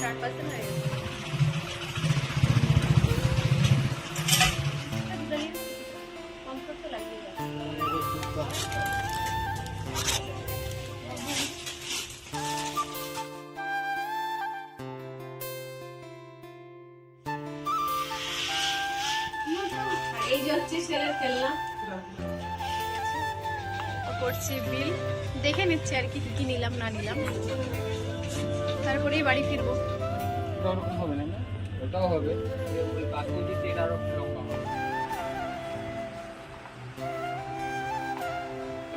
4% হয়ে গেছে। কমফোর্ট তো লাগিয়ে যাবে। এই যে হচ্ছে ছেলের খেলনা, করছি বিল দেখে নিচ্ছি আর কি কি নিলাম না নিলাম, তারপরেই বাড়ি ফিরবো। ওরকম হবে না, ওটাও হবে ওই বাসমতি তেল আরো লম্বা হবে।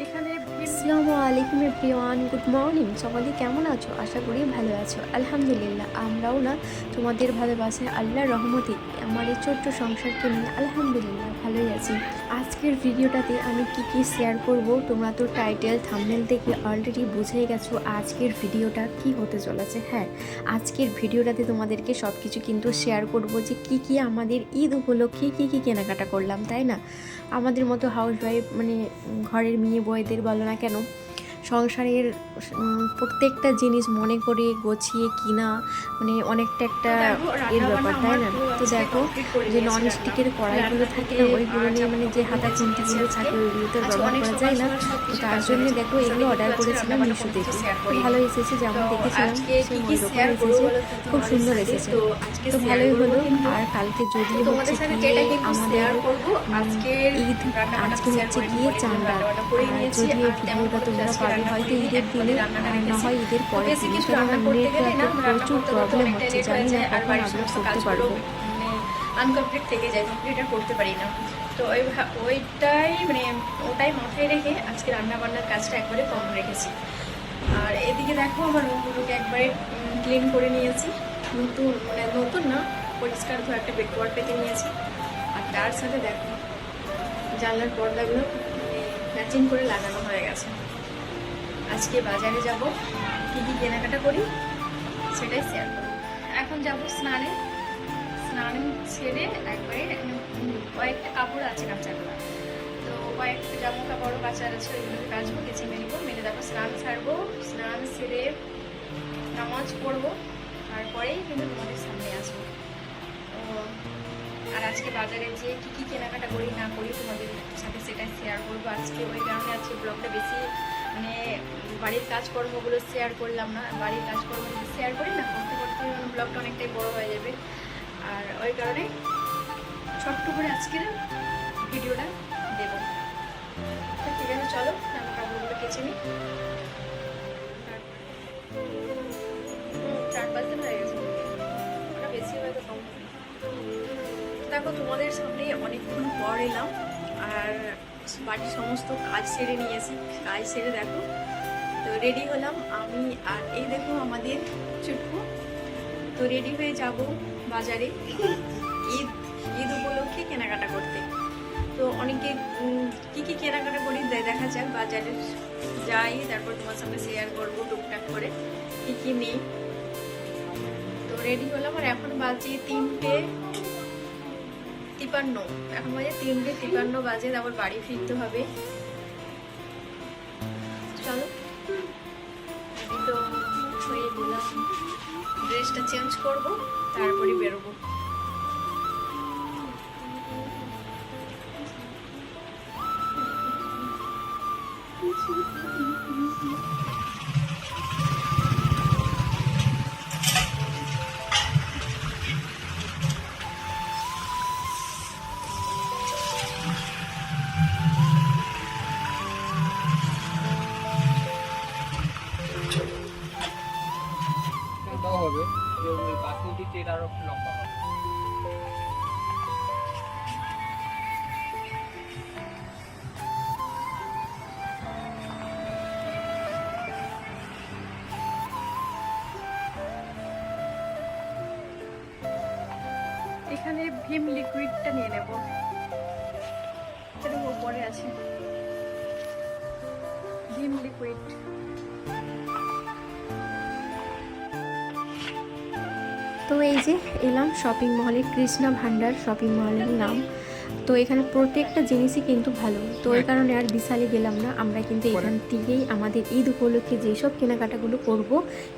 এখানে আসসালামু আলাইকুম এভরিওয়ান, গুড মর্নিং। সকালে কেমন আছো? আশা করি ভালো আছো। আলহামদুলিল্লাহ, আমরাও না তোমাদের ভালোবাসায় আল্লাহর রহমতে আমার এই ছোট্ট সংসারকে নিয়ে আলহামদুলিল্লাহ ভালোই আছি। আজকের ভিডিওটাতে আমি কি শেয়ার করব, তোমরা তো টাইটেল থাম্বনেল থেকে অলরেডি বুঝেই গেছো আজকের ভিডিওটা কি হতে চলেছে। হ্যাঁ, আজকের ভিডিওটাতে তোমাদেরকে সব কিছু কিন্তু শেয়ার করব যে কি আমাদের ঈদ উপলক্ষে কি কেনাকাটা করলাম, তাই না? আমাদের মতো হাউসওয়াইফ মানে ঘরের মেয়ে বউদের বলো না কেন, সংসারের প্রত্যেকটা জিনিস মনে করে গোছিয়ে কিনা মানে অনেকটা একটা এর ব্যাপার, তাই না? তো দেখো যে নন স্টিকের কড়াইগুলো থাকে না, ওইগুলো নিয়ে মানে যে হাতা খুন্তিগুলো থাকে ওইগুলো তো ব্যবহার করা যায় না। তো তার জন্য দেখো এগুলো অর্ডার করেছিলাম মিশো থেকে, ভালো এসেছে, যেমন দেখেছিলাম সেই ওইরকম এসেছে, খুব সুন্দর এসেছে, তো ভালোই হলো। আর কালকে যদিও হচ্ছে গিয়ে আমাদের ঈদ, আজকে হচ্ছে গিয়ে চাঁদা, যদিও এই ভিডিওটা তোমরা পাবে হয়তো ঈদের দিনে না হয় ঈদের পরের দিনে, কারণ নেটওয়ার্কের প্রচুর প্রবলেম হচ্ছে, জানি না কখন আপলোড করতে পারবো। আনকমপ্লিট থেকে যায়, কমপ্লিট আর করতে পারি না। তো ওটাই মাথায় রেখে আজকে রান্না বান্নার কাজটা একবারে কম রেখেছি। আর এদিকে দেখো আমার রুমগুলোকে একবারে ক্লিন করে নিয়েছি, নতুন না, পরিষ্কার ধরে একটা বেডকভার পেতে নিয়েছি। আর তার সাথে দেখো জানলার পর্দাগুলো ম্যাচিং করে লাগানো হয়ে গেছে। আজকে বাজারে যাব, কি কেনাকাটা করি সেটাই শেয়ার করব। এখন যাব স্নান ছেড়ে একবারে কয়েকটা কাপড় আছে কাচাগুলো, তো কয়েকটা জামা কাপড়ও কাচার আছে, ওইগুলোকে কাচবো, কেচে মেলে দেখো স্নান ছাড়বো, স্নান সেরে নামাজ পড়বো, তারপরেই কিন্তু তোমাদের সামনে আসবো। আর আজকে বাজারে যে কি কেনাকাটা করি না করি তোমাদের সাথে সেটাই শেয়ার করবো আজকে। ওই কারণে আজকে ব্লগটা বেশি মানে বাড়ির কাজকর্মগুলো শেয়ার করলাম না, বাড়ির কাজকর্ম যদি শেয়ার করি না করতে করতে ব্লগটা অনেকটাই বড় হয়ে যাবে। আর ওই কারণে ছোট্ট করে আজকের ভিডিওটা দেব। তো ঠিক আছে, চলো আমি কাপড়গুলো কেচে নিই। 4% হয়ে গেছে, ওটা বেশি হয়তো কম। দেখো তোমাদের সামনে অনেকক্ষণ পর এলাম, আর বাড়ির সমস্ত কাজ সেরে নিয়েছি। কাজ সেরে দেখো তো রেডি হলাম আমি, আর এই দেখো আমাদের চুটকু। তো রেডি হয়ে যাব বাজারে ঈদ উপলক্ষে কেনাকাটা করতে। তো অনেকে কি কেনাকাটা করি দেখা যাক, বাজারে যাই, তারপর তোমার সামনে শেয়ার করবো টুকটাক করে কি নেই। তো রেডি হলাম, আর এখন বাজে 3:53, এখন বাজে 3:53 বাজে, তারপর বাড়ি ফিরতে হবে। চলো তো হয়ে দিলাম, ড্রেসটা চেঞ্জ করবো, তারপরে বেরোবো। ওটাও হবে ওই বাসমতি তেল আরো লম্বা হবে। এখানে ভিম লিকুইডটা নিয়ে নেব, এটা উপরে আছে ভিম লিকুইড। তো এই যে এলাম শপিং মলে, কৃষ্ণা ভান্ডার শপিং মলের নাম। তো এখানে প্রত্যেকটা জিনিসই কিন্তু ভালো, তো এই কারণে আর বিশালে গেলাম না, আমরা কিন্তু এখান থেকেই আমাদের ঈদ উপলক্ষে যেসব কেনাকাটাগুলো করব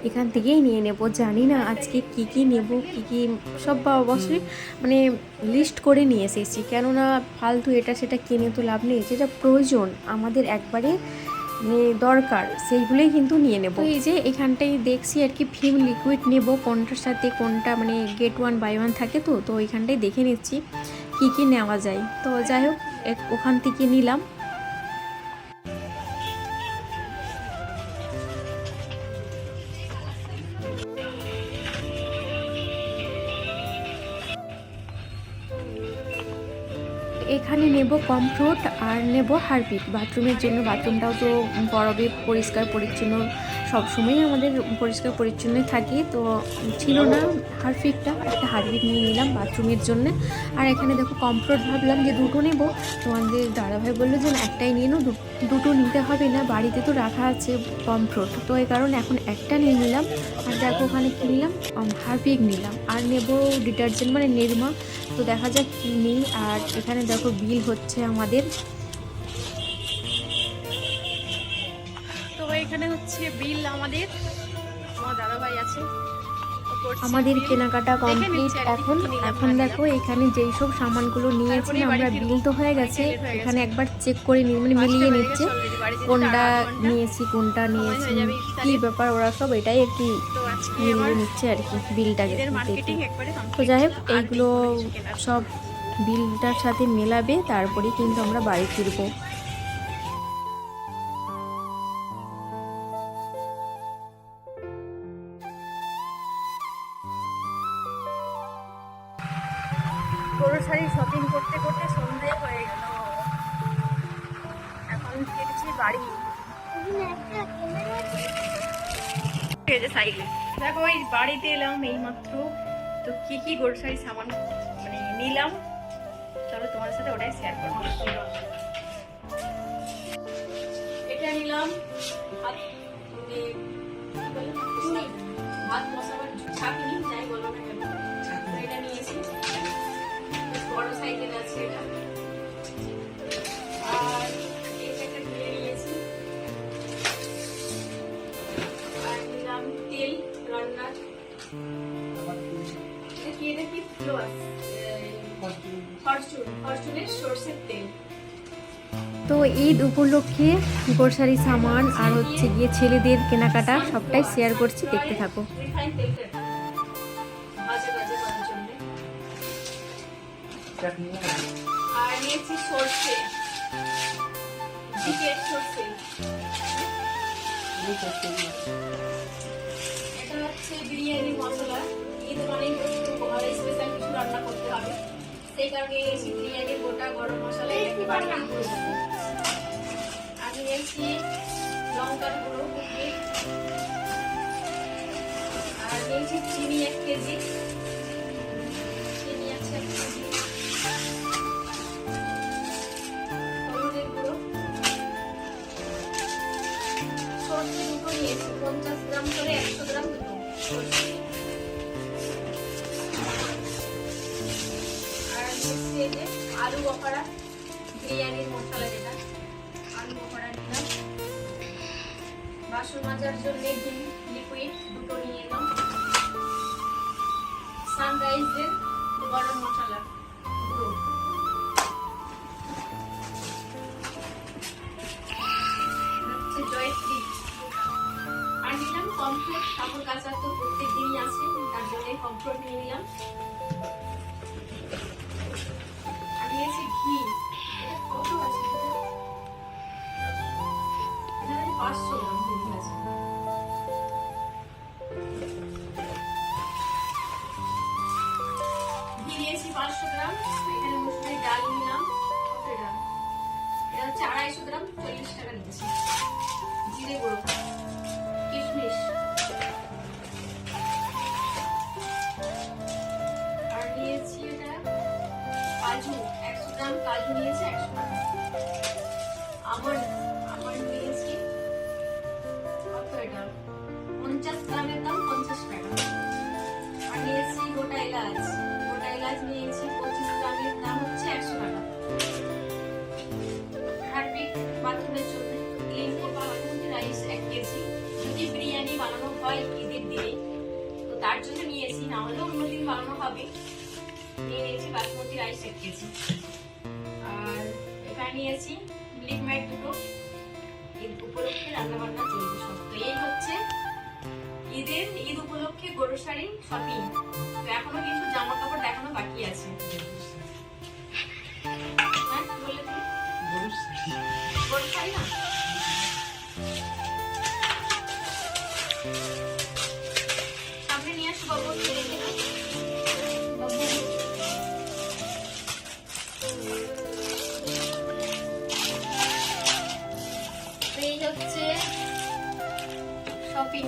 এখান থেকেই নিয়ে নেব। জানি না আজকে কি কি নেব, কি কি সব অবশ্যই মানে লিস্ট করে নিয়ে এসেছি, কেননা ফালতু এটা সেটা কিনে তো লাভ নেই, যেটা প্রয়োজন আমাদের একবারে মানে দরকার সেইগুলোই কিন্তু নিয়ে নেব। এই যে এখানটাই দেখছি আর কি ভিম লিকুইড নেব, কোনটার সাথে কোনটা মানে গেট 1 বাই 1 থাকে, তো এখানটাই দেখে নিচ্ছি কি কি নেওয়া যায়। তো যাই হোক ওখান থেকে নিলাম। এখানে নেব কমফোর্ট আর নেব হারপিক বাথরুমের জন্য। বাথরুমটাও তো বরফে পরিষ্কার পরিচ্ছন্ন, সবসময়ই আমাদের পরিষ্কার পরিচ্ছন্নই থাকে, তো ছিল না হারপিকটা, একটা হারপিক নিয়ে নিলাম বাথরুমের জন্য। আর এখানে দেখো কমফোর্ট ভাবলাম যে দুটো নেব, তোমাদের দাদাভাই বললো যে না একটাই নিয়ে নাও, দুটো নিতে হবে না, বাড়িতে তো রাখা আছে কমফোর্ট, তো এই কারণে এখন একটা নিয়ে নিলাম। আর দেখো ওখানে কিনলাম হারপিক নিলাম, আর নেব ডিটারজেন্ট মানে নিরমা, তো দেখা যাক কী নিই। আর এখানে দেখো বিল হচ্ছে আমাদের, তো এখানে হচ্ছে বিল আমাদের, আমার দাদাভাই আছে আমাদের কেনাকাটা কমপ্লিট। এখন দেখো এখানে যেই সব সামানগুলো নিয়েছি আমরা, বিল তো হয়ে গেছে, এখানে একবার চেক করে মানে মিলিয়ে নিচ্ছে কোনটা নিয়েছি কোনটা নিয়েছি কি ব্যাপার, ওরা সব এটাই আর কি মিলিয়ে নিচ্ছে আর কি বিলটাকে দেখে। তো যাই হোক এইগুলো সব বিলটার সাথে মেলাবে, তারপরেই কিন্তু আমরা বাড়ি ফিরবো। গ্রোসারি শপিং করতে করতে সন্ধ্যে হয়ে গেল, এখন ফিরছি বাড়ি। দেখো ওই বাড়িতে এলাম এইমাত্র, তো কি কি গ্রোসারি সামান মানে নিলাম চলো তোমার সাথে ওটাই শেয়ার করবো। এটা নিলাম ভাত মশাবার ছাঁকনি যাই বলো না কেন, এটা নিয়েছি, বড় সাইকেল আছে এটা। আর এই একটা কিনে নিয়েছি, আর নিলাম তেল রান্নার, এটা কি ফ্লোয়াস ফরচুনের সরষের তেল। তো ঈদ উপলক্ষে গ্রোসারি সামান আর হচ্ছে গিয়ে ছেলেদের কেনাকাটা সবটাই শেয়ার করছি, দেখতে থাকো। রিফাইন তেলটা ভাজা ভাজা করার জন্য। আর নিয়েছি সরষে, জিরের সরষে, এটা হচ্ছে বিরিয়ানি মশলা। ঈদ মানেই একটু ঘরে স্পেশাল কিছু রান্না করতে হবে, সেই কারণে নিয়েছি বিরিয়ানির গোটা গরম মশলা, এটাকে বাড়িতে করে দেবো। আর নিয়েছি লঙ্কার গুঁড়ো, আর নিয়েছি চিনি 1 কেজি, চিনি আছে 1 কেজি, হলুদের গুঁড়ো, সরষে দুটো নিয়েছি 50 গ্রাম করে, 100 গ্রাম দুটো সরষে। আর নিয়েছি এই যে আলু বখরা, বিরিয়ানির মশলা যেটা, আলু বখরা নিলাম। বাসন মাজার জন্য লিকুইড দুটো নিয়ে এলাম। সানরাইজের গরম মশলা গুঁড়ো, হচ্ছে জয়ত্রী। আর নিলাম কমফোর্ট, কাপড় কাচার তো প্রত্যেক দিনই আছে, তার জন্য কমফোর্ট নিয়ে নিলাম। আর নিয়েছি ঘি, কত আছে 500 গ্রাম ঘি আছে। ঘি নিয়েছি 500 গ্রাম। এখানে মুসুরির ডাল নিলাম, কত গ্রাম, এটা হচ্ছে 250 গ্রাম, 40 টাকা নিয়েছি। জিরে গুঁড়ো, কিশমিশ, আর নিয়েছি এটা কাজু, 100 গ্রাম কাজু নিয়েছি 100 টাকা। আমার নিয়েছি কত, এটা 50 গ্রামের দাম 50 টাকা। আর নিয়েছি গোটা এলাচ নিয়েছি 25 গ্রামের দাম হচ্ছে 100 টাকা। হারপিক বাথরুমের জন্য ক্লিন করবো বাসমতি রাইস 1 কেজি। যদি বিরিয়ানি বানানো হয় ঈদের দিনে তো তার জন্য নিয়েছি, না হলে অন্যদিন বানানো হবে। নিয়ে নিয়েছি বাসমতি রাইস 1 কেজি। আর এখানে নিয়েছি মিল্ক মেড 2টো। ঈদ উপলক্ষে রান্না বান্না চলবে সব। তো এই হচ্ছে ঈদ উপলক্ষে গ্রোসারি শপিং। তো এখনো কিন্তু জামা কাপড় দেখানো বাকি আছে। হ্যাঁ কি বললে তুমি? গ্রোসারি না, সামনে নিয়ে আসো বাবু। বাবু এই হচ্ছে শপিং,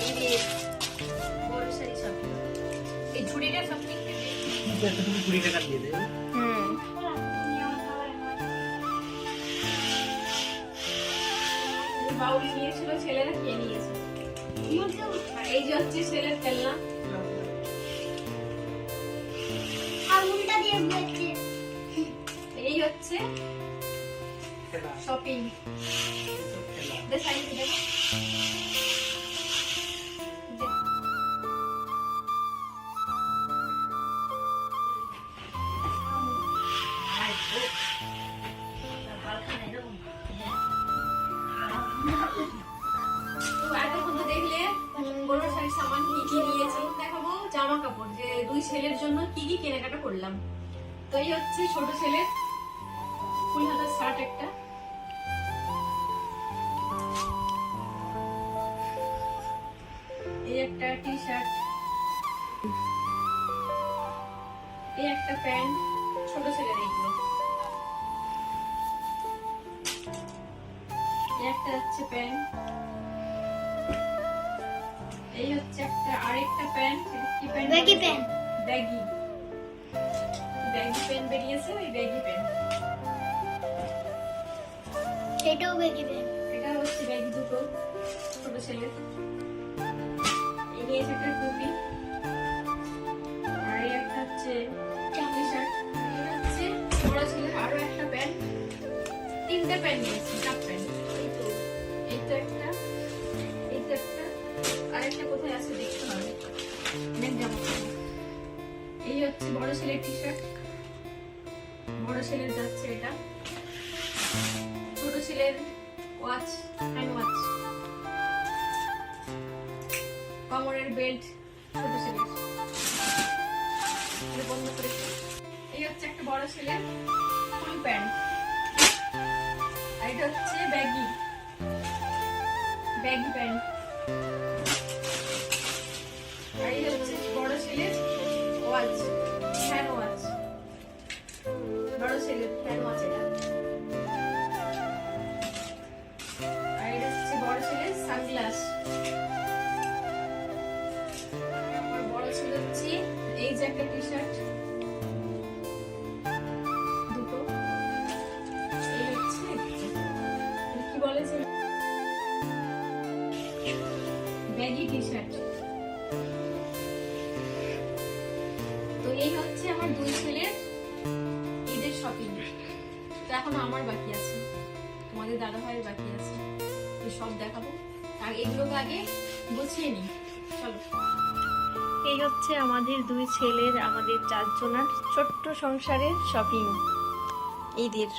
ঈদের গ্রোসারি শপিং। এই ঝুড়িটা সব ঠিক আছে। 20 টাকা দিয়ে দেবে। বাউলি নিয়েছিল, ছেলেরা খেয়ে নিয়েছে। আর এই যে হচ্ছে ছেলের খেলনা। এই হচ্ছে শপিং। দেখলে গ্রোসারি সামান কি কি নিয়েছি দেখাবো। জামা কাপড়, যে 2 ছেলের জন্য কি কি কেনাকাটা করলাম। তো এই হচ্ছে ছোট ছেলের ফুল হাতা শার্ট একটা, এই একটা টি শার্ট, এই একটা প্যান্ট ছোট ছেলের, এইগুলো এই একটা হচ্ছে প্যান্ট, এই হচ্ছে একটা আরেকটা প্যান্ট। কি pant? Baggy pant. Baggy pant বেরিয়েছে, ওই ব্যাগি প্যান্ট। এটাও ব্যাগি প্যান্ট। এটা হচ্ছে ব্যাগি 2টো ছোট ছেলের। এই নিয়েছে একটা টুপি, আর এই একটা হচ্ছে টি শার্ট। এই হচ্ছে বড় ছেলের আরো একটা প্যান্ট। 3টে প্যান্ট নিয়েছি, 4 প্যান্ট। এই তো একটা, এই তো একটা, আরেকটা কোথায় আছে দেখতে হবে। অনেক জামা কাপড়। এই হচ্ছে বড় ছেলের টি শার্ট, বড় ছেলের যাচ্ছে এটা। ছোট ছেলের ওয়াচ, হ্যান্ড ওয়াচ, কোমরের বেল্ট ছোট ছেলের, এটা বন্ধ করেছে। এই হচ্ছে একটা বড় ছেলের ফুল প্যান্ট, আর এটা হচ্ছে ব্যাগি প্যান্ট। আর এই হচ্ছে বড় ছেলের ওয়াচ, হ্যান্ড ওয়াচ, বড় ছেলের হ্যান্ড ওয়াচ এটা। আর এটা হচ্ছে বড় ছেলের সানগ্লাস। তারপর বড় ছেলে হচ্ছে এই যে একটা টি শার্ট 2টো। এই হচ্ছে কি বলে যে ব্যাগি টি শার্ট। তো এই হচ্ছে আমার 2 ছেলের ঈদের শপিং। তো এখন আমার বাকি আছে, তোমাদের দাদা ভাইয়ের বাকি আছে, তো সব দেখাবো। আর এগুলোকে আগে গুছিয়ে নিই, চলো। এই হচ্ছে আমাদের 2 ছেলের, আমাদের 4 জনের ছোট্ট সংসারের শপিং ঈদের।